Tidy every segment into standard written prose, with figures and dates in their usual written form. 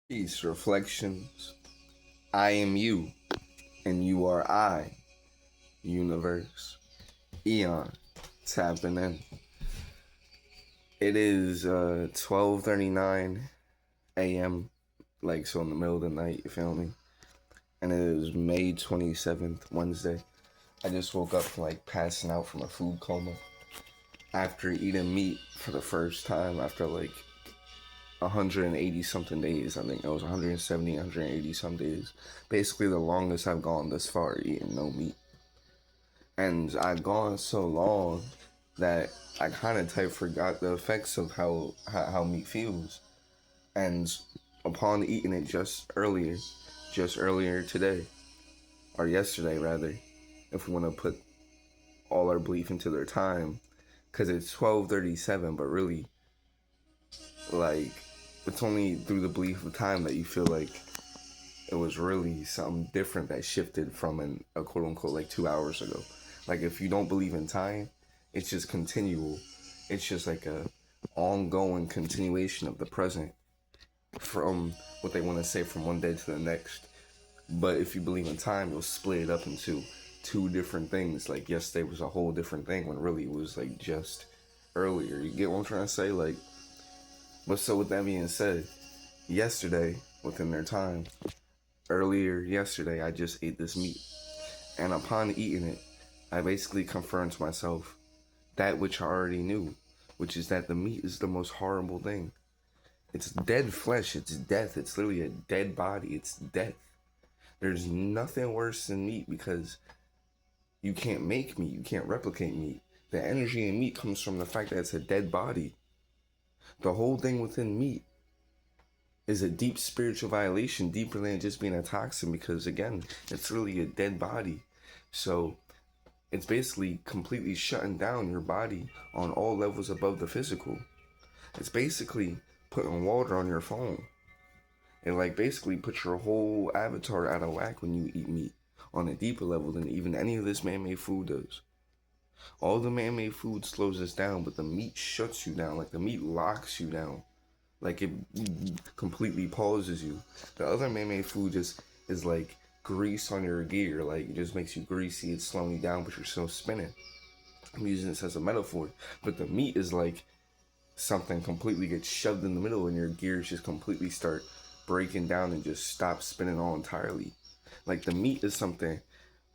Peace, reflections. I am you, and you are I. Universe, Eon, tapping in. It is 12:39 a.m. Like so in the middle of the night. You feel me? And it is May 27th, Wednesday. I just woke up from like passing out from a food coma after eating meat for the first time after like 180 something days. I think it was 170, 180 some days. Basically, the longest I've gone this far eating no meat. And I've gone so long that I kind of type forgot the effects of how meat feels. And upon eating it just earlier today, or yesterday rather, if we want to put all our belief into their time, because it's 12:37, but really, like, it's only through the belief of time that you feel like it was really something different that shifted from a quote unquote like 2 hours ago. Like if you don't believe in time, it's just continual. It's just like a ongoing continuation of the present from what they want to say from one day to the next. But if you believe in time, you'll split it up into two different things. Like yesterday was a whole different thing when really it was like just earlier. You get what I'm trying to say? Like, but so with that being said, yesterday within their time, earlier yesterday, I just ate this meat. And upon eating it, I basically confirmed to myself that which I already knew, which is that the meat is the most horrible thing. It's dead flesh, it's death. It's literally a dead body, it's death. There's nothing worse than meat because you can't make meat, you can't replicate meat. The energy in meat comes from the fact that it's a dead body. The whole thing within meat is a deep spiritual violation, deeper than just being a toxin, because again, it's really a dead body. So it's basically completely shutting down your body on all levels above the physical. It's basically putting water on your phone. It like basically puts your whole avatar out of whack when you eat meat on a deeper level than even any of this man-made food does. All the man-made food slows us down, but the meat shuts you down. Like the meat locks you down. Like it completely pauses you. The other man-made food just is like grease on your gear. Like it just makes you greasy. It's slowing you down, but you're still spinning. I'm using this as a metaphor, but the meat is like something completely gets shoved in the middle, and your gears just completely start breaking down and just stop spinning all entirely. Like the meat is something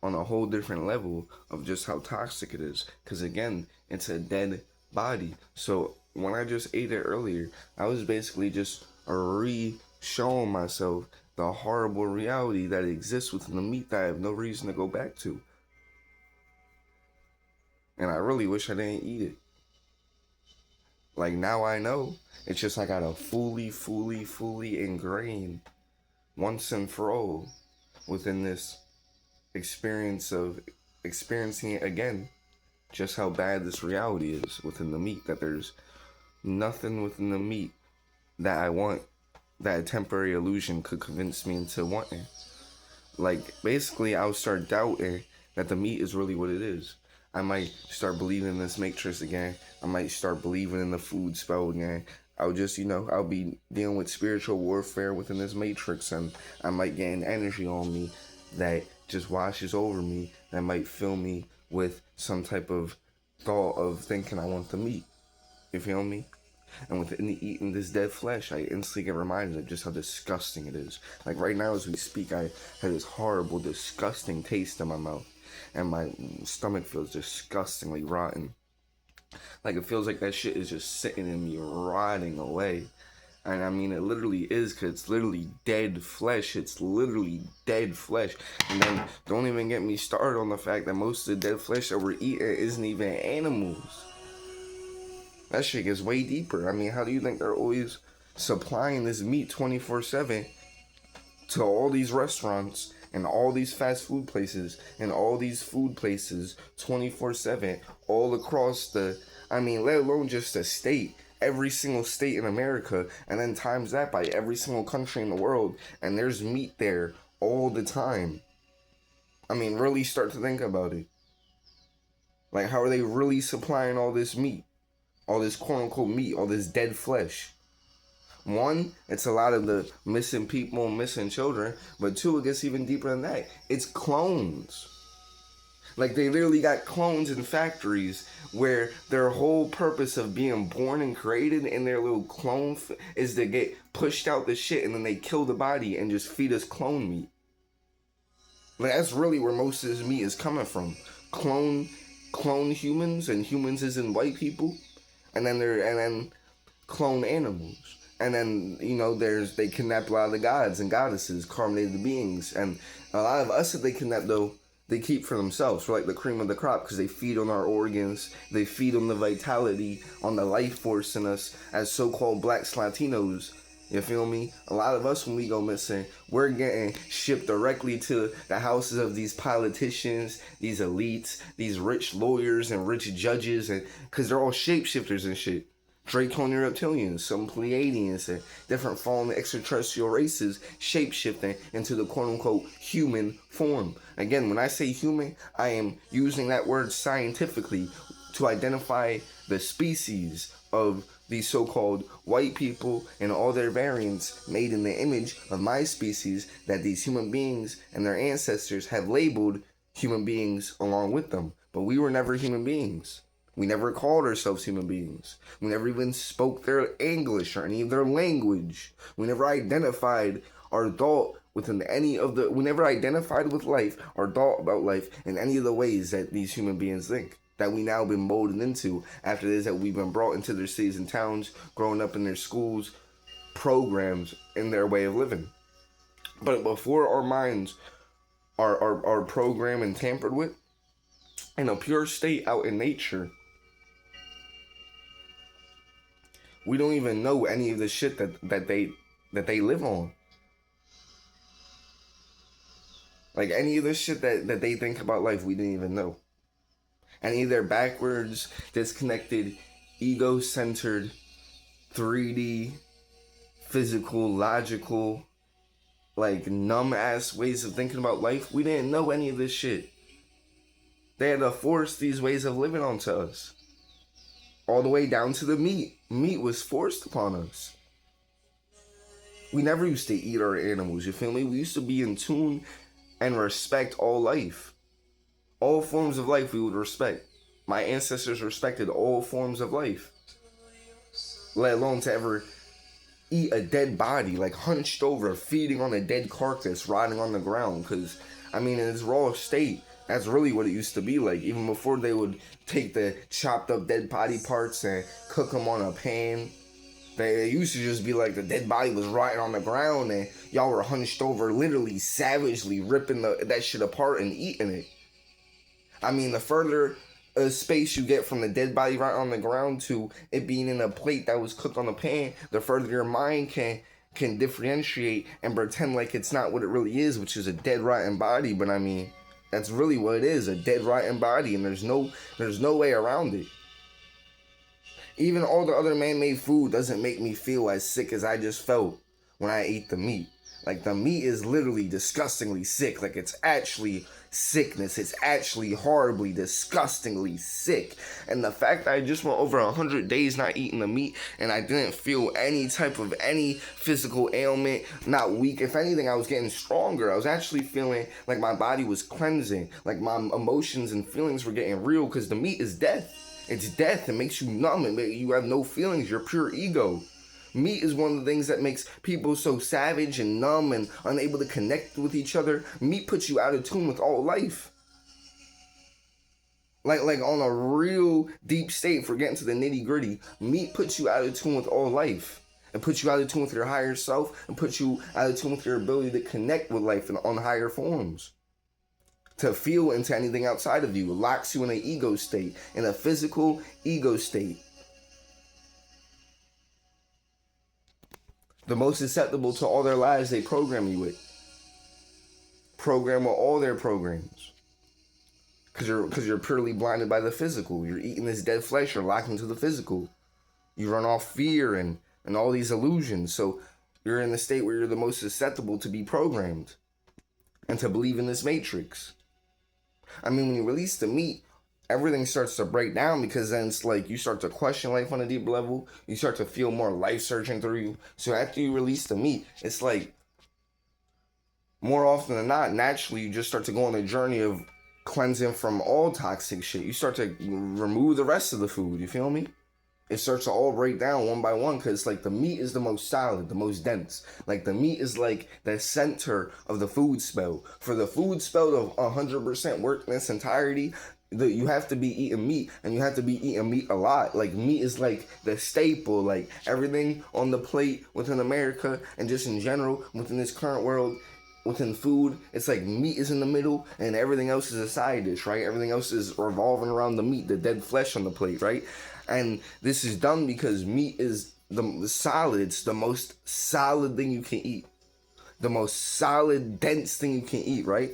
on a whole different level of just how toxic it is. Because again, it's a dead body. So when I just ate it earlier, I was basically just showing myself the horrible reality that exists within the meat that I have no reason to go back to. And I really wish I didn't eat it. Like now I know. It's just I gotta fully ingrain once and for all within this experience of experiencing it again. Just how bad this reality is within the meat. That there's nothing within the meat that I want that a temporary illusion could convince me into wanting. Like basically I'll start doubting that the meat is really what it is. I might start believing in this matrix again. I might start believing in the food spell again. I'll just, I'll be dealing with spiritual warfare within this matrix, and I might gain energy on me that just washes over me, that might fill me with some type of thought of thinking I want the meat. You feel me? And with eating this dead flesh, I instantly get reminded of just how disgusting it is. Like right now, as we speak, I have this horrible, disgusting taste in my mouth, and my stomach feels disgustingly rotten. Like it feels like that shit is just sitting in me, rotting away. And I mean, it literally is, because it's literally dead flesh. It's literally dead flesh. And then don't even get me started on the fact that most of the dead flesh that we're eating isn't even animals. That shit gets way deeper. I mean, how do you think they're always supplying this meat 24/7 to all these restaurants and all these fast food places and all these food places 24/7 all across I mean, let alone just a state, every single state in America, and then times that by every single country in the world, and there's meat there all the time. I mean, really start to think about it. Like, how are they really supplying all this meat? All this quote unquote meat, all this dead flesh? One, it's a lot of the missing people, missing children. But two, it gets even deeper than that. It's clones. Like, they literally got clones in factories where their whole purpose of being born and created in their little clone is to get pushed out the shit, and then they kill the body and just feed us clone meat. Like, that's really where most of this meat is coming from. Clone humans, and humans isn't white people, and then clone animals. And then, they kidnap a lot of the gods and goddesses, carbonated beings, and a lot of us that they kidnap, though, they keep for themselves, for like the cream of the crop, because they feed on our organs, they feed on the vitality, on the life force in us as so-called blacks, Latinos. You feel me? A lot of us, when we go missing, we're getting shipped directly to the houses of these politicians, these elites, these rich lawyers and rich judges, and because they're all shapeshifters and shit. Draconian reptilians, some Pleiadians, and different fallen extraterrestrial races shape-shifting into the quote-unquote human form. Again, when I say human, I am using that word scientifically to identify the species of these so-called white people and all their variants made in the image of my species that these human beings and their ancestors have labeled human beings along with them. But we were never human beings. We never called ourselves human beings. We never even spoke their English or any of their language. We never identified our thought within any of the... We never identified with life, or thought about life in any of the ways that these human beings think. That we now been molded into after this, that we've been brought into their cities and towns, growing up in their schools, programs, in their way of living. But before our minds are programmed and tampered with, in a pure state out in nature, we don't even know any of the shit that they live on. Like, any of the shit that they think about life, we didn't even know. Any of their backwards, disconnected, ego-centered, 3D, physical, logical, like, numb-ass ways of thinking about life, we didn't know any of this shit. They had to force these ways of living onto us. All the way down to the meat. Meat was forced upon us. We never used to eat our animals, you feel me? We used to be in tune and respect all life. All forms of life we would respect. My ancestors respected all forms of life. Let alone to ever eat a dead body, like hunched over, feeding on a dead carcass, rotting on the ground. Because, I mean, in its raw state, that's really what it used to be like. Even before they would take the chopped up dead body parts and cook them on a pan. They used to just be like the dead body was rotting on the ground and y'all were hunched over, literally savagely ripping that shit apart and eating it. I mean, the further space you get from the dead body right on the ground to it being in a plate that was cooked on a pan, the further your mind can differentiate and pretend like it's not what it really is, which is a dead, rotten body. But I mean, that's really what it is, a dead, rotten body, and there's no way around it. Even all the other man-made food doesn't make me feel as sick as I just felt when I ate the meat. Like, the meat is literally disgustingly sick. Like, it's actually sickness. It's actually horribly, disgustingly sick. And the fact that I just went over 100 days not eating the meat and I didn't feel any type of any physical ailment, not weak. If anything, I was getting stronger. I was actually feeling like my body was cleansing. Like, my emotions and feelings were getting real, because the meat is death. It's death. It makes you numb. You have no feelings. You're pure ego. Meat is one of the things that makes people so savage and numb and unable to connect with each other. Meat puts you out of tune with all life. Like on a real deep state, for getting to the nitty gritty, meat puts you out of tune with all life. It puts you out of tune with your higher self, and puts you out of tune with your ability to connect with life on higher forms. To feel into anything outside of you. It locks you in an ego state, in a physical ego state. The most susceptible to all their lies they program you with. Program with all their programs. Because you're purely blinded by the physical. You're eating this dead flesh, you're locked into the physical. You run off fear and all these illusions. So you're in the state where you're the most susceptible to be programmed and to believe in this matrix. I mean, when you release the meat, everything starts to break down, because then it's like you start to question life on a deep level. You start to feel more life surging through you. So after you release the meat, it's like more often than not, naturally, you just start to go on a journey of cleansing from all toxic shit. You start to remove the rest of the food. You feel me? It starts to all break down one by one, because like the meat is the most solid, the most dense. Like the meat is like the center of the food spell. For the food spell to 100% work in its entirety, you have to be eating meat, and you have to be eating meat a lot. Like meat is like the staple. Like everything on the plate within America and just in general within this current world, within food, it's like meat is in the middle and everything else is a side dish, right? Everything else is revolving around the meat, the dead flesh on the plate, right? And this is done because meat is the solid. It's the most solid thing you can eat, the most solid, dense thing you can eat, right?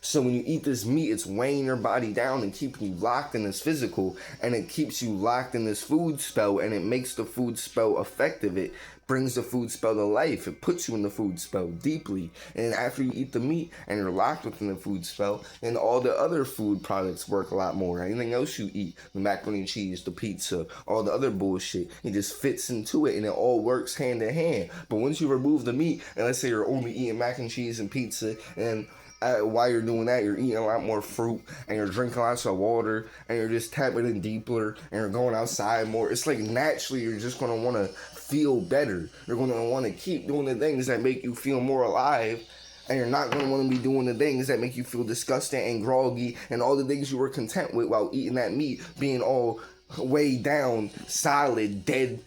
So when you eat this meat, it's weighing your body down and keeping you locked in this physical, and it keeps you locked in this food spell, and it makes the food spell effective. It brings the food spell to life. It puts you in the food spell deeply. And after you eat the meat and you're locked within the food spell, then all the other food products work a lot more. Anything else you eat, the macaroni and cheese, the pizza, all the other bullshit, it just fits into it and it all works hand in hand. But once you remove the meat, and let's say you're only eating mac and cheese and pizza, and while you're doing that, you're eating a lot more fruit, and you're drinking lots of water, and you're just tapping in deeper, and you're going outside more. It's like naturally you're just going to want to feel better. You're going to want to keep doing the things that make you feel more alive, and you're not going to want to be doing the things that make you feel disgusting and groggy, and all the things you were content with while eating that meat being all way down, solid, dead.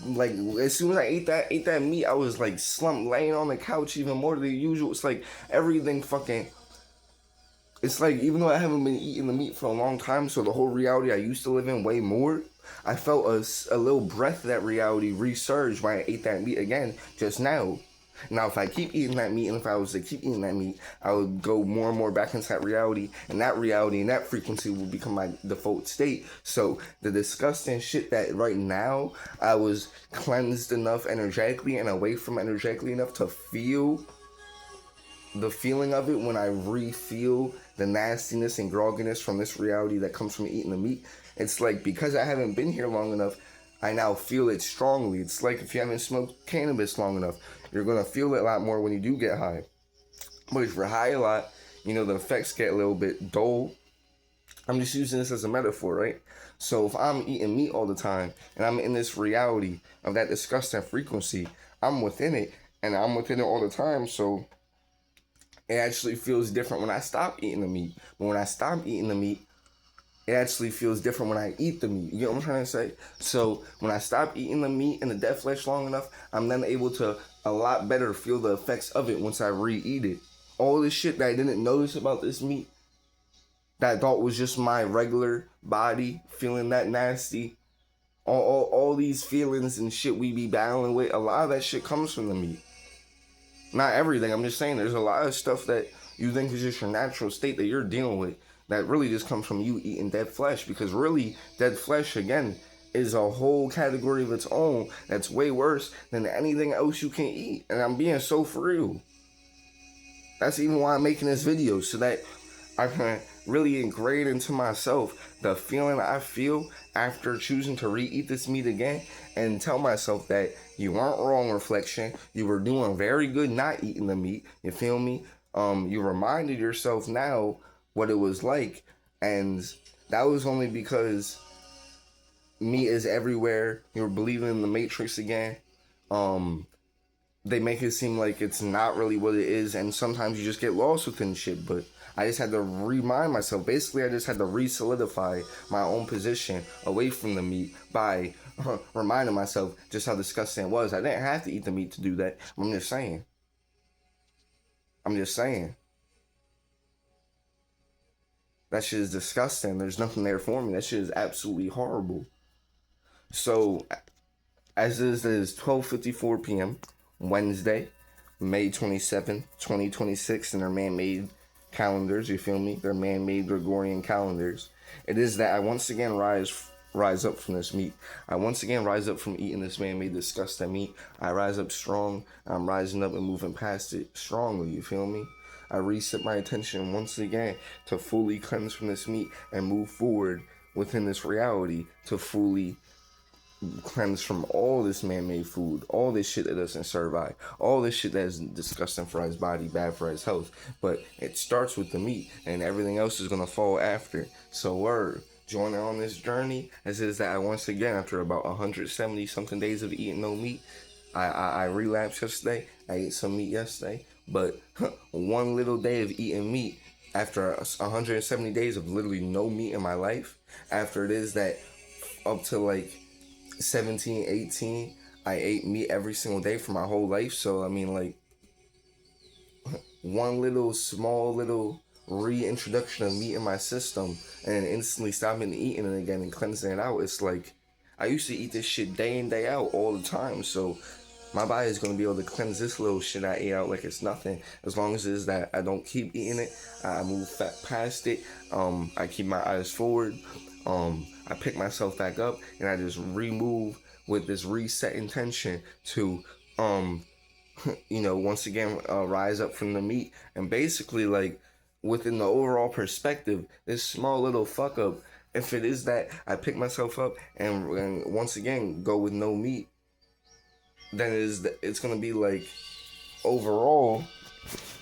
Like as soon as I ate that meat, I was like slumped, laying on the couch even more than usual. It's like everything fucking. It's like even though I haven't been eating the meat for a long time, so the whole reality I used to live in way more, I felt a little breath of that reality resurge when I ate that meat again just now. Now, if I keep eating that meat, and if I was to keep eating that meat, I would go more and more back into that reality and that frequency would become my default state. So the disgusting shit that right now I was cleansed enough energetically and away from energetically enough to feel the feeling of it when I re-feel the nastiness and grogginess from this reality that comes from eating the meat. It's like because I haven't been here long enough, I now feel it strongly. It's like if you haven't smoked cannabis long enough, you're going to feel it a lot more when you do get high. But if you're high a lot, you know, the effects get a little bit dull. I'm just using this as a metaphor, right? So if I'm eating meat all the time and I'm in this reality of that disgusting frequency, I'm within it and I'm within it all the time. So it actually feels different when I stop eating the meat. But when I stop eating the meat, it actually feels different when I eat the meat. You get what I'm trying to say? So when I stop eating the meat and the dead flesh long enough, I'm then able to a lot better feel the effects of it once I re-eat it. All this shit that I didn't notice about this meat, that I thought was just my regular body feeling that nasty, all these feelings and shit we be battling with, a lot of that shit comes from the meat. Not everything, I'm just saying there's a lot of stuff that you think is just your natural state that you're dealing with that really just comes from you eating dead flesh. Because really, dead flesh, again, is a whole category of its own that's way worse than anything else you can eat. And I'm being so for real. That's even why I'm making this video, so that I can really ingrain into myself the feeling I feel after choosing to re-eat this meat again, and tell myself that you weren't wrong, Reflection. You were doing very good not eating the meat. You feel me? You reminded yourself now what it was like, and that was only because meat is everywhere. You were believing in the Matrix again. They make it seem like it's not really what it is, and sometimes you just get lost within shit. But I just had to remind myself. Basically, I just had to re-solidify my own position away from the meat by reminding myself just how disgusting it was. I didn't have to eat the meat to do that. I'm just saying. That shit is disgusting. There's nothing there for me. That shit is absolutely horrible. So, as it is 12:54 p.m., Wednesday, May 27th, 2026, in their man-made calendars, you feel me? Their man-made Gregorian calendars. It is that I once again rise up from this meat. I once again rise up from eating this man-made disgusting meat. I rise up strong. I'm rising up and moving past it strongly, you feel me? I reset my attention once again to fully cleanse from this meat and move forward within this reality to fully cleanse from all this man-made food, all this shit that doesn't serve I, all this shit that is disgusting for his body, bad for his health. But it starts with the meat, and everything else is gonna fall after. So word, joining on this journey, as is that I once again, after about 170 something days of eating no meat, I relapsed yesterday. I ate some meat yesterday, but one little day of eating meat after 170 days of literally no meat in my life, after it is that up to like 17, 18, I ate meat every single day for my whole life. So I mean, like, one little small little reintroduction of meat in my system and instantly stopping eating it again and cleansing it out. It's like I used to eat this shit day in, day out all the time. So my body is going to be able to cleanse this little shit I ate out like it's nothing. As long as it is that I don't keep eating it, I move past it. I keep my eyes forward. I pick myself back up and I just remove with this reset intention to, once again, rise up from the meat. And basically, like, within the overall perspective, this small little fuck up, if it is that I pick myself up and once again go with no meat, then it's gonna be like overall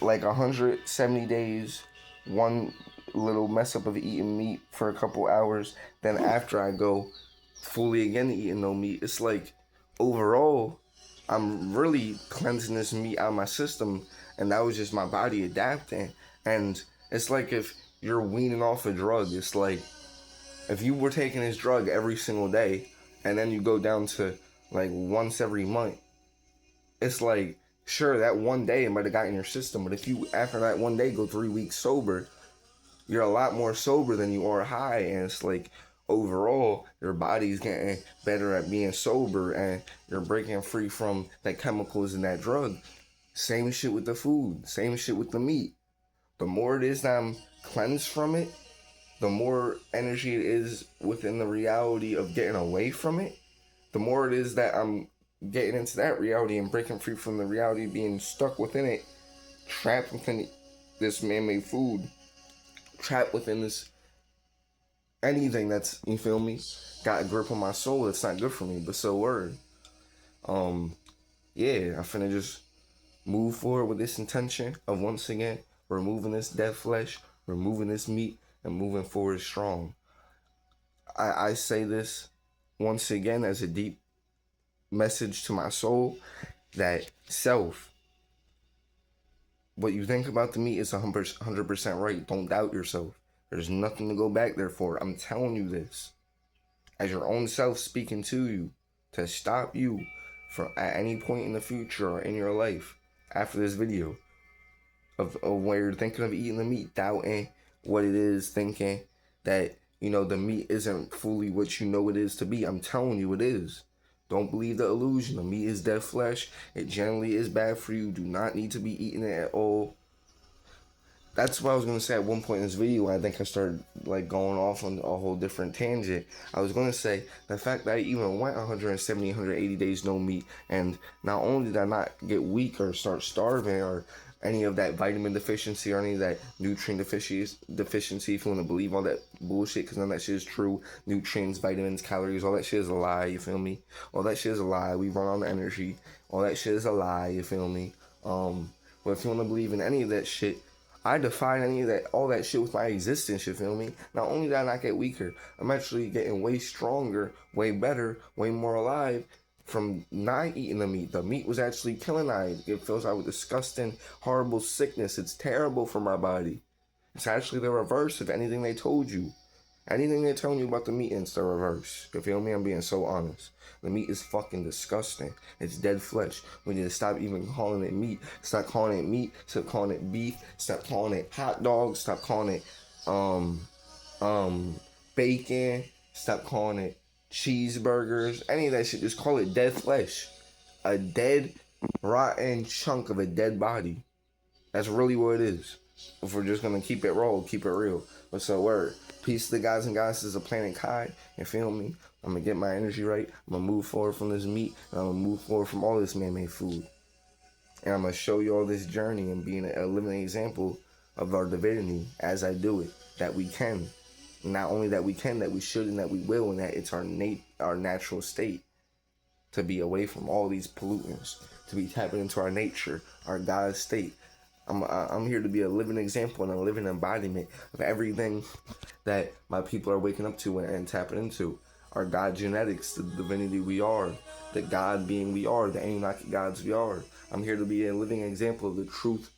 like 170 days, one little mess up of eating meat for a couple hours. Then after I go fully again eating no meat, it's like overall I'm really cleansing this meat out of my system, and that was just my body adapting. And it's like if you're weaning off a drug, it's like if you were taking this drug every single day and then you go down to like once every month, it's like, sure, that one day it might have gotten your system, but if you after that one day go 3 weeks sober, you're a lot more sober than you are high. And it's like overall your body's getting better at being sober and you're breaking free from the chemicals in that drug. Same shit with the food, same shit with the meat. The more it is that I'm cleansed from it, the more energy it is within the reality of getting away from it, the more it is that I'm getting into that reality and breaking free from the reality of being stuck within it, trapped within this man-made food, trapped within this anything that's, you feel me, got a grip on my soul that's not good for me. But so word. Yeah, I finna just move forward with this intention of once again removing this dead flesh, removing this meat, and moving forward strong. I say this once again as a deep message to my soul that self, what you think about the meat is 100% right. Don't doubt yourself. There's nothing to go back there for. I'm telling you this as your own self speaking to you to stop you from at any point in the future or in your life after this video of where you're thinking of eating the meat, doubting what it is, thinking that, the meat isn't fully what you know it is to be. I'm telling you it is. Don't believe the illusion. The meat is dead flesh. It generally is bad for you. Do not need to be eating it at all. That's what I was going to say at one point in this video. I think I started like going off on a whole different tangent. I was going to say the fact that I even went 170, 180 days no meat, and not only did I not get weak or start starving or any of that vitamin deficiency or any of that nutrient deficiency, if you want to believe all that bullshit, because none of that shit is true. Nutrients, vitamins, calories, all that shit is a lie, you feel me? All that shit is a lie. We run on energy. All that shit is a lie, you feel me? But if you want to believe in any of that shit, I defied all that shit with my existence, you feel me? Not only did I not get weaker, I'm actually getting way stronger, way better, way more alive from not eating the meat. The meat was actually killing I. It fills out with disgusting, horrible sickness. It's terrible for my body. It's actually the reverse of anything they told you. Anything they're telling you about the meat, it's the reverse. You feel me? I'm being so honest. The meat is fucking disgusting. It's dead flesh. We need to stop even calling it meat. Stop calling it meat. Stop calling it beef. Stop calling it hot dogs. Stop calling it bacon. Stop calling it cheeseburgers. Any of that shit. Just call it dead flesh. A dead, rotten chunk of a dead body. That's really what it is. If we're just gonna keep it raw, keep it real. What's up, word? Peace to the guys and goddesses of Planet Kai. You feel me? I'm gonna get my energy right. I'm gonna move forward from this meat. And I'm gonna move forward from all this man-made food. And I'm going to show you all this journey and being a living example of our divinity as I do it. That we can. Not only that we can, that we should, and that we will, and that it's our natural state to be away from all these pollutants, to be tapping into our nature, our God state. I'm here to be a living example and a living embodiment of everything that my people are waking up to and tapping into. Our God genetics, the divinity we are, the God being we are, the Anunnaki gods we are. I'm here to be a living example of the truth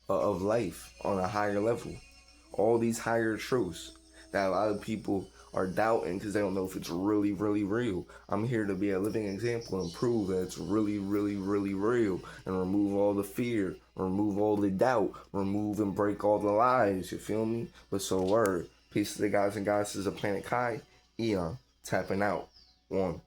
of life on a higher level. All these higher truths that a lot of people are doubting because they don't know if it's really, really real. I'm here to be a living example and prove that it's really, really, really real and remove all the fear, remove all the doubt, remove and break all the lies. You feel me? But so word. Peace to the guys and goddesses of Planet Kai. Eon. Tapping out. One.